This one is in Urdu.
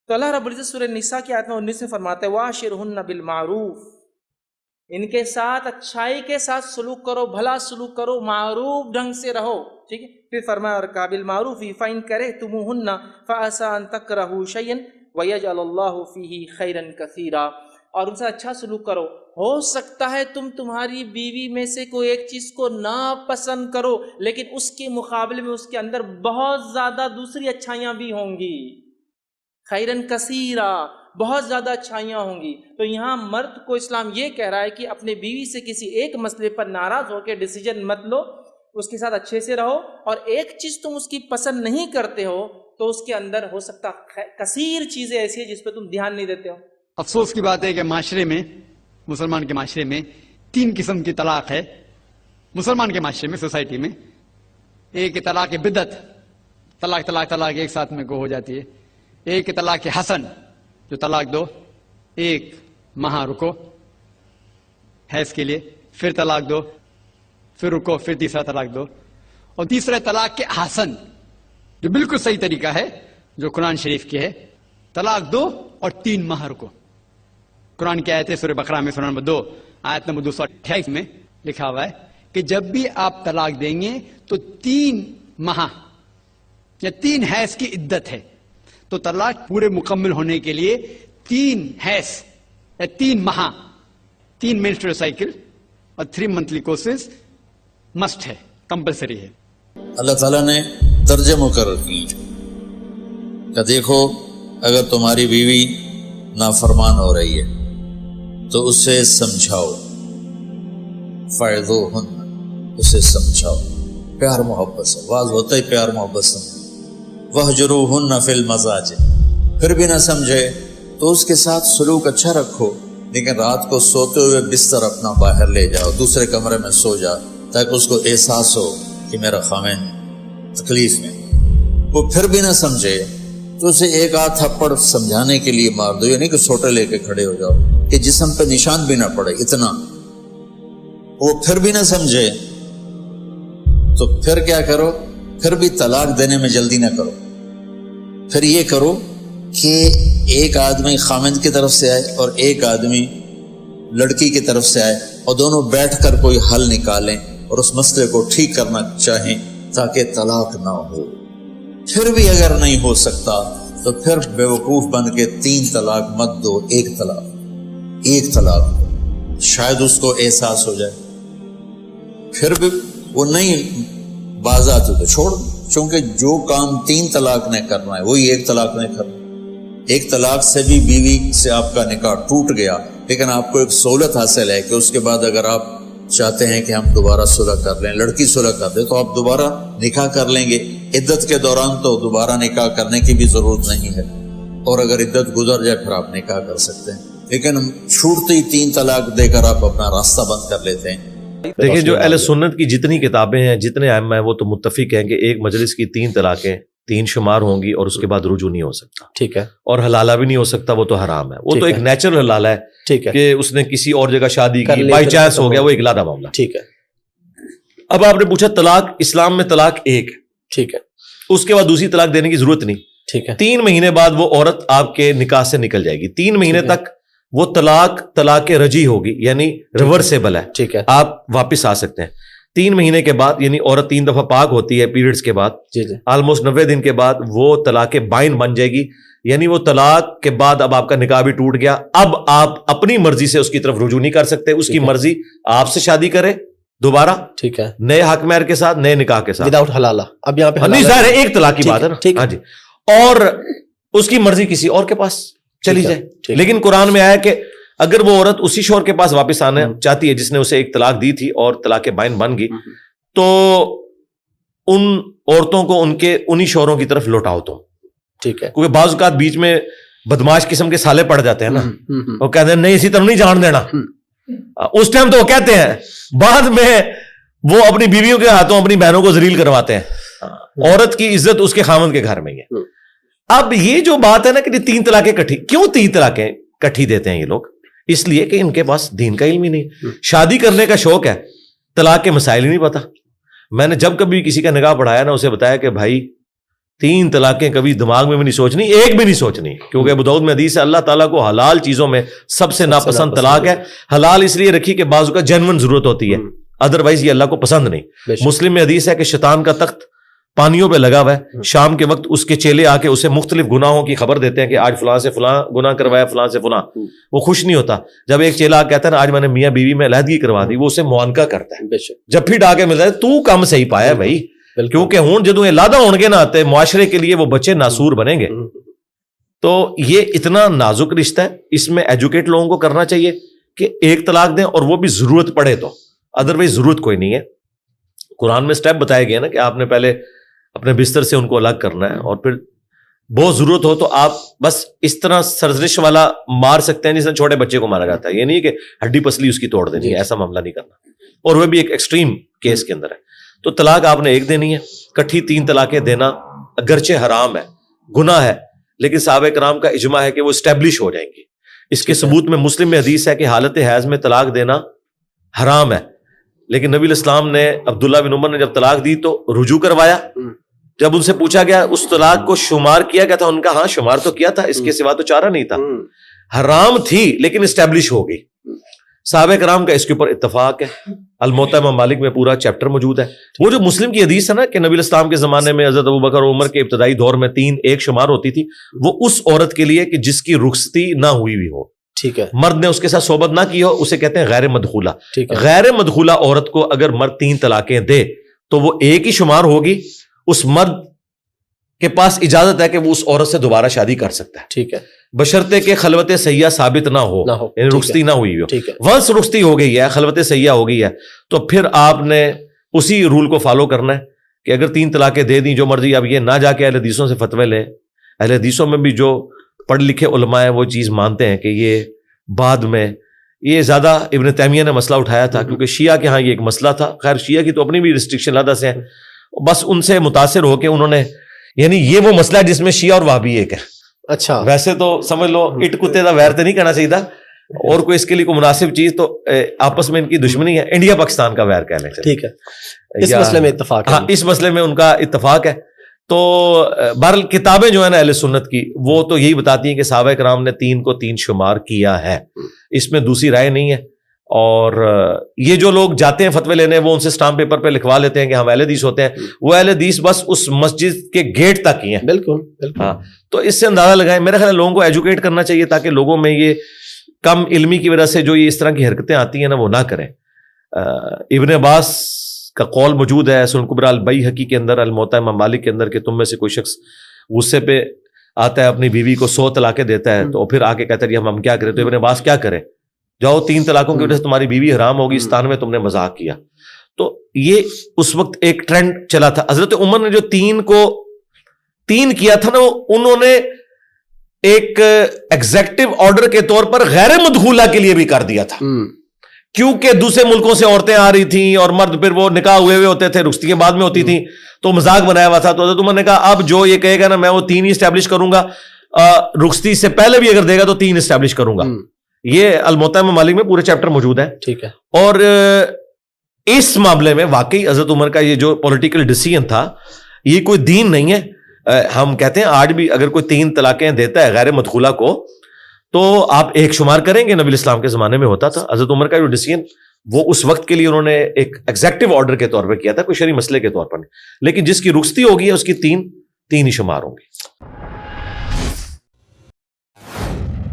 تو اللہ رب العزت سورہ نساء کی آیت 19 میں فرماتا ہے وَعَاشِرْهُنَّ بِالْمَعْرُوفِ، ان کے ساتھ اچھائی کے ساتھ سلوک کرو، بھلا سلوک کرو، معروف ڈھنگ سے رہو، ٹھیک ہے. پھر فرمایا اور قابل معروف فَإِن كَرِهْتُمُوهُنَّ فَعَسَىٰ أَن تَكْرَهُوا شَيْئًا وَيَجْعَلَ اللَّهُ فِيهِ خَيْرًا كَثِيرًا. اور ان سے اچھا سلوک کرو، ہو سکتا ہے تم تمہاری بیوی میں سے کوئی ایک چیز کو ناپسند کرو، لیکن اس کے مقابلے میں اس کے اندر بہت زیادہ دوسری اچھائیاں بھی ہوں گی. خیرن کثیرا، بہت زیادہ اچھائیاں ہوں گی. تو یہاں مرد کو اسلام یہ کہہ رہا ہے کہ اپنے بیوی سے کسی ایک مسئلے پر ناراض ہو کے ڈیسیجن مت لو، اس کے ساتھ اچھے سے رہو، اور ایک چیز تم اس کی پسند نہیں کرتے ہو تو اس کے اندر ہو سکتا کثیر چیزیں ایسی ہیں جس پہ تم دھیان نہیں دیتے ہو. افسوس کی بات ہے کہ معاشرے میں، مسلمان کے معاشرے میں 3 قسم کی طلاق ہے. مسلمان کے معاشرے میں، سوسائٹی میں، ایک طلاق بدعت، طلاق ایک ساتھ میں ہو جاتی ہے. ایک طلاق حسن، جو طلاق دو، 1 ماہ رکو حیض کے لیے، پھر طلاق دو، پھر رکو، پھر تیسرا طلاق دو. اور تیسرا طلاق کے حسن، جو بالکل صحیح طریقہ ہے، جو قرآن شریف کی ہے، طلاق دو اور 3 ماہ رکو. قرآن کی آیت ہے سورہ بقرہ میں، سورہ نمبر 2 آیت نمبر 228 میں لکھا ہوا ہے کہ جب بھی آپ طلاق دیں گے تو 3 ماہ یا 3 حیض کی عدت ہے. تو طلاق پورے مکمل ہونے کے لیے 3 حیض یا 3 ماہ، 3 menstrual سائیکل اور 3 monthly courses مسٹ ہے، کمپلسری ہے. اللہ تعالیٰ نے درجے مقرر کی کہ دیکھو اگر تمہاری بیوی نافرمان ہو رہی ہے تو اسے سمجھاؤ، فَعِظُوهُنَّ، اسے سمجھاؤ پیار محبت سے. واز ہوتا ہی پیار محبت سے. وَاهْجُرُوهُنَّ فِي الْمَضَاجِعِ، پھر بھی نہ سمجھے تو اس کے ساتھ سلوک اچھا رکھو، لیکن رات کو سوتے ہوئے بستر اپنا باہر لے جاؤ، دوسرے کمرے میں سو جا، تاکہ اس کو احساس ہو کہ میرا خاوند تکلیف میں. وہ پھر بھی نہ سمجھے تو اسے ایک آدھ تھپڑ سمجھانے کے لیے مار دو، یہ نہیں کہ سوٹے لے کے کھڑے ہو جاؤ کہ جسم پہ نشان بھی نہ پڑے اتنا. وہ پھر بھی نہ سمجھے تو پھر کیا کرو، پھر بھی طلاق دینے میں جلدی نہ کرو. پھر یہ کرو کہ ایک آدمی خاوند کی طرف سے آئے اور ایک آدمی لڑکی کی طرف سے آئے، اور دونوں بیٹھ کر کوئی حل نکالیں اور اس مسئلے کو ٹھیک کرنا چاہیں تاکہ طلاق نہ ہو. پھر بھی اگر نہیں ہو سکتا تو پھر بیوقوف بن کے 3 طلاق مت دو، 1 طلاق شاید اس کو احساس ہو جائے. پھر بھی وہ نہیں باز آتے تو چھوڑ، چونکہ جو کام 3 طلاق نے کرنا ہے وہی 1 طلاق نے کرنا. 1 طلاق سے بھی بیوی سے آپ کا نکاح ٹوٹ گیا، لیکن آپ کو ایک سہولت حاصل ہے کہ اس کے بعد اگر آپ چاہتے ہیں کہ ہم دوبارہ صلح کر لیں، لڑکی صلح کر دے، تو آپ دوبارہ نکاح کر لیں گے. عدت کے دوران تو دوبارہ نکاح کرنے کی بھی ضرورت نہیں ہے، اور اگر عدت گزر جائے پھر آپ نکاح کر سکتے ہیں. لیکن چھوٹتے ہی 3 طلاق دے کر آپ اپنا راستہ بند کر لیتے ہیں. دیکھیں جو اہل سنت کی جتنی کتابیں ہیں، جتنے ائمہ ہیں، وہ تو متفق ہیں کہ ایک مجلس کی 3 طلاقیں 3 شمار ہوں گی، اور اس کے بعد رجوع نہیں ہو سکتا. ٹھیک ہے. اور حلالہ بھی نہیں ہو سکتا، وہ تو حرام ہے. وہ تو ایک نیچرل حلالہ ہے. ٹھیک ہے. کہ اس نے کسی اور جگہ شادی کی، بائی چانس ہو گیا، وہ ایک علیحدہ معاملہ. ٹھیک ہے. اب آپ نے پوچھا طلاق اسلام میں طلاق 1، ٹھیک ہے، اس کے بعد دوسری طلاق دینے کی ضرورت نہیں. ٹھیک ہے. 3 مہینے بعد وہ عورت آپ کے نکاح سے نکل جائے گی. 3 مہینے تک وہ طلاق رجی ہوگی، یعنی ریورسیبل ہے. ٹھیک ہے. آپ واپس آ سکتے ہیں. 3 مہینے کے بعد، یعنی عورت 3 دفعہ پاک ہوتی ہے پیریڈز کے بعد، آلموسٹ 90 دن کے بعد وہ طلاق بائن بن جائے گی. یعنی وہ طلاق کے بعد اب آپ کا نکاح بھی ٹوٹ گیا. اب آپ اپنی مرضی سے اس کی طرف رجوع نہیں کر سکتے. اس کی مرضی آپ سے شادی کرے دوبارہ، ٹھیک ہے، نئے حق مہر کے ساتھ، نئے نکاح کے ساتھ، وداؤٹ حلالہ. اب یہاں پہ نہیں ظاہر ہے 1 طلاق کی بات ہے نا. ٹھیک ہے. ہاں جی. اور اس کی مرضی کسی اور کے پاس چلی جائے. لیکن قرآن میں آیا کہ اگر وہ عورت اسی شوہر کے پاس واپس آنا چاہتی ہے جس نے اسے 1 طلاق دی تھی اور طلاق بائن بن گئی، تو ان عورتوں کو ان کے انہی شوہروں کی طرف لوٹاؤ تم. ٹھیک ہے. کیونکہ بعض اوقات بیچ میں بدماش قسم کے سالے پڑ جاتے ہیں نا، وہ کہتے ہیں نہیں اسی طرح نہیں جان دینا. اس ٹائم تو وہ کہتے ہیں، بعد میں وہ اپنی بیویوں کے ہاتھوں اپنی بہنوں کو ذلیل کرواتے ہیں. عورت کی عزت اس کے خاوند کے گھر میں ہی ہے. اب یہ جو بات ہے نا کہ 3 طلاقیں کٹھی، کیوں 3 طلاقیں کٹھی دیتے ہیں یہ لوگ؟ اس لیے کہ ان کے پاس دین کا علم ہی نہیں. شادی کرنے کا شوق ہے، طلاق کے مسائل ہی نہیں پتا. میں نے جب کبھی کسی کا نکاح پڑھایا نا، اسے بتایا کہ بھائی 3 طلاقیں کبھی دماغ میں بھی نہیں سوچنی، ایک بھی نہیں سوچنی، کیونکہ ابو داؤد میں حدیث ہے اللہ تعالیٰ کو حلال چیزوں میں سب سے ناپسند طلاق ہے. حلال اس لیے رکھی کہ بعض کا جینون ضرورت ہوتی ہے، ادروائز یہ اللہ کو پسند نہیں. مسلم میں حدیث ہے کہ شیطان کا تخت پانیوں پہ لگا ہوا ہے، شام کے وقت اس کے چیلے آ کے اسے مختلف گناہوں کی خبر دیتے ہیں کہ آج فلاں سے فلاں گناہ کروایا، فلاں سے فلاں. وہ خوش نہیں ہوتا. جب ایک چیلا کہتا ہے نا آج میں نے میاں بیوی میں علیحدگی کروا دی، وہ اسے معانقہ کرتا ہے. جب پھر ڈاکے ملتا ہے تو کم صحیح پایا بھائی، کیونکہ ہوں جدوں علادہ ہونگے نہ آتے معاشرے کے لیے وہ بچے ناسور بنیں گے. تو یہ اتنا نازک رشتہ ہے، اس میں ایجوکیٹ لوگوں کو کرنا چاہیے کہ ایک طلاق دیں، اور وہ بھی ضرورت پڑے تو، ادروائز ضرورت کوئی نہیں ہے. قرآن میں سٹیپ بتائے گئے نا کہ آپ نے پہلے اپنے بستر سے ان کو الگ کرنا ہے، اور پھر بہت ضرورت ہو تو آپ بس اس طرح سرزش والا مار سکتے ہیں جس طرح چھوٹے بچے کو مارا جاتا ہے. یہ نہیں کہ ہڈی پسلی اس کی توڑ دینی ہے، ایسا معاملہ نہیں کرنا، اور وہ بھی ایک ایکسٹریم کیس کے اندر ہے. تو طلاق آپ نے ایک دینی ہے. کٹھی 3 طلاقیں دینا اگرچہ حرام ہے، گناہ ہے، لیکن صحابہ کرام کا اجماع ہے کہ وہ اسٹیبلش ہو جائیں گی. اس کے ثبوت میں مسلم میں حدیث ہے کہ حالت حیض میں طلاق دینا حرام ہے، لیکن نبی الاسلام نے عبداللہ بن عمر نے جب طلاق دی تو رجوع کروایا. جب ان سے پوچھا گیا اس طلاق کو شمار کیا گیا تھا، ان کا ہاں شمار تو کیا تھا، اس کے سوا تو چارہ نہیں تھا. حرام تھی لیکن اسٹیبلش ہو گئی. صحابہ کرام کا اس کے اوپر اتفاق ہے. الموطا امام مالک میں پورا چیپٹر موجود ہے. وہ جو مسلم کی حدیث ہے نا کہ نبی الاسلام کے زمانے میں حضرت ابوبکر اور عمر کے ابتدائی دور میں 3 ایک شمار ہوتی تھی، وہ اس عورت کے لیے کہ جس کی رخصتی نہ ہوئی ہوئی ہو، ٹھیک ہے، مرد نے اس کے ساتھ صحبت نہ کی ہو، اسے کہتے ہیں غیر مدخولہ. غیر مدخولہ عورت کو اگر مرد 3 طلاقیں دے تو وہ ایک ہی شمار ہوگی. اس مرد کے پاس اجازت ہے کہ وہ اس عورت سے دوبارہ شادی کر سکتا ہے، ٹھیک ہے، بشرطے کہ خلوت سیاح ثابت نہ ہو، یعنی رخصتی نہ ہوئی ہو. ونس رخصتی ہو گئی ہے، خلوت سیاح ہو گئی ہے، تو پھر آپ نے اسی رول کو فالو کرنا ہے کہ اگر 3 طلاقیں دے دیں جو مرضی. اب یہ نہ جا کے اہل حدیثوں سے فتوے لیں. اہل حدیثوں میں بھی جو پڑھ لکھے علماء ہیں وہ چیز مانتے ہیں کہ یہ بعد میں، یہ زیادہ ابن تیمیہ نے مسئلہ اٹھایا تھا کیونکہ شیعہ کے ہاں یہ ایک مسئلہ تھا. خیر شیعہ کی تو اپنی بھی ریسٹرکشن علیحدہ سے ہیں، بس ان سے متاثر ہو کے انہوں نے، یعنی یہ وہ مسئلہ ہے جس میں شیعہ اور وہابی ایک ہے. اچھا، ویسے تو سمجھ لو اٹ کتے دا ویر تو نہیں کہنا چاہیے تھا، اور کوئی اس کے لیے کوئی مناسب چیز تو آپس میں ان کی دشمنی ہے. انڈیا پاکستان کا ویر کہنے چاہیے. ٹھیک ہے، اس مسئلے میں اتفاق ہے. ہاں اس مسئلے میں ان کا اتفاق ہے. تو بہرحال کتابیں جو ہیں نا اہل سنت کی وہ تو یہی بتاتی ہیں کہ صحابہ کرام نے 3 کو 3 شمار کیا ہے، اس میں دوسری رائے نہیں ہے. اور یہ جو لوگ جاتے ہیں فتوے لینے وہ ان سے اسٹامپ پیپر پہ لکھوا لیتے ہیں کہ ہم اہل حدیث ہوتے ہیں. وہ اہل حدیث بس اس مسجد کے گیٹ تک ہی ہیں. بالکل بالکل. ہاں تو اس سے اندازہ لگائیں. میرا خیال ہے لوگوں کو ایجوکیٹ کرنا چاہیے تاکہ لوگوں میں یہ کم علمی کی وجہ سے جو یہ اس طرح کی حرکتیں آتی ہیں نا وہ نہ کریں. ابن عباس کا قول موجود ہے سنن کبری البیہقی کے اندر، الموطا امام مالک کے اندر، کہ تم میں سے کوئی شخص غصے پہ آتا ہے اپنی بیوی کو 100 طلاقیں دیتا ہے تو پھر آ کے کہتا ہے ہم کیا کریں. تو ابن عباس کیا کرے، جاؤ 3 طلاقوں کی وجہ سے تمہاری بیوی حرام ہوگی، اس تان میں تم نے مذاق کیا. تو یہ اس وقت ایک ٹرینڈ چلا تھا. حضرت عمر نے جو 3 کو 3 کیا تھا نا، انہوں نے ایک ایگزیکٹو آرڈر کے طور پر غیر مدخولہ کے لیے بھی کر دیا تھا، کیونکہ دوسرے ملکوں سے عورتیں آ رہی تھیں اور مرد پھر وہ نکاح ہوئے ہوتے تھے، رخصتیاں بعد میں ہوتی تھیں، تو مذاق بنایا ہوا تھا. تو حضرت عمر نے کہا اب جو یہ کہے گا نا میں وہ 3 ہی اسٹیبلش کروں گا، رخصتی سے پہلے بھی اگر دے گا تو 3 اسٹیبلش کروں گا. یہ الموطا امام مالک میں پورے چیپٹر موجود ہے. ٹھیک ہے. اور اس معاملے میں واقعی حضرت عمر کا یہ جو پولیٹیکل ڈیسیژن تھا یہ کوئی دین نہیں ہے. ہم کہتے ہیں آج بھی اگر کوئی 3 طلاقیں دیتا ہے غیر مدخولہ کو تو آپ ایک شمار کریں گے. نبی اسلام کے زمانے میں ہوتا تھا. حضرت عمر کا جو ڈیسیژن وہ اس وقت کے لیے انہوں نے ایک ایگزیکٹو آرڈر کے طور پہ کیا تھا، کوئی شرعی مسئلے کے طور پر نہیں. لیکن جس کی رخصتی ہوگی اس کی 3 ہی شمار ہوں گے.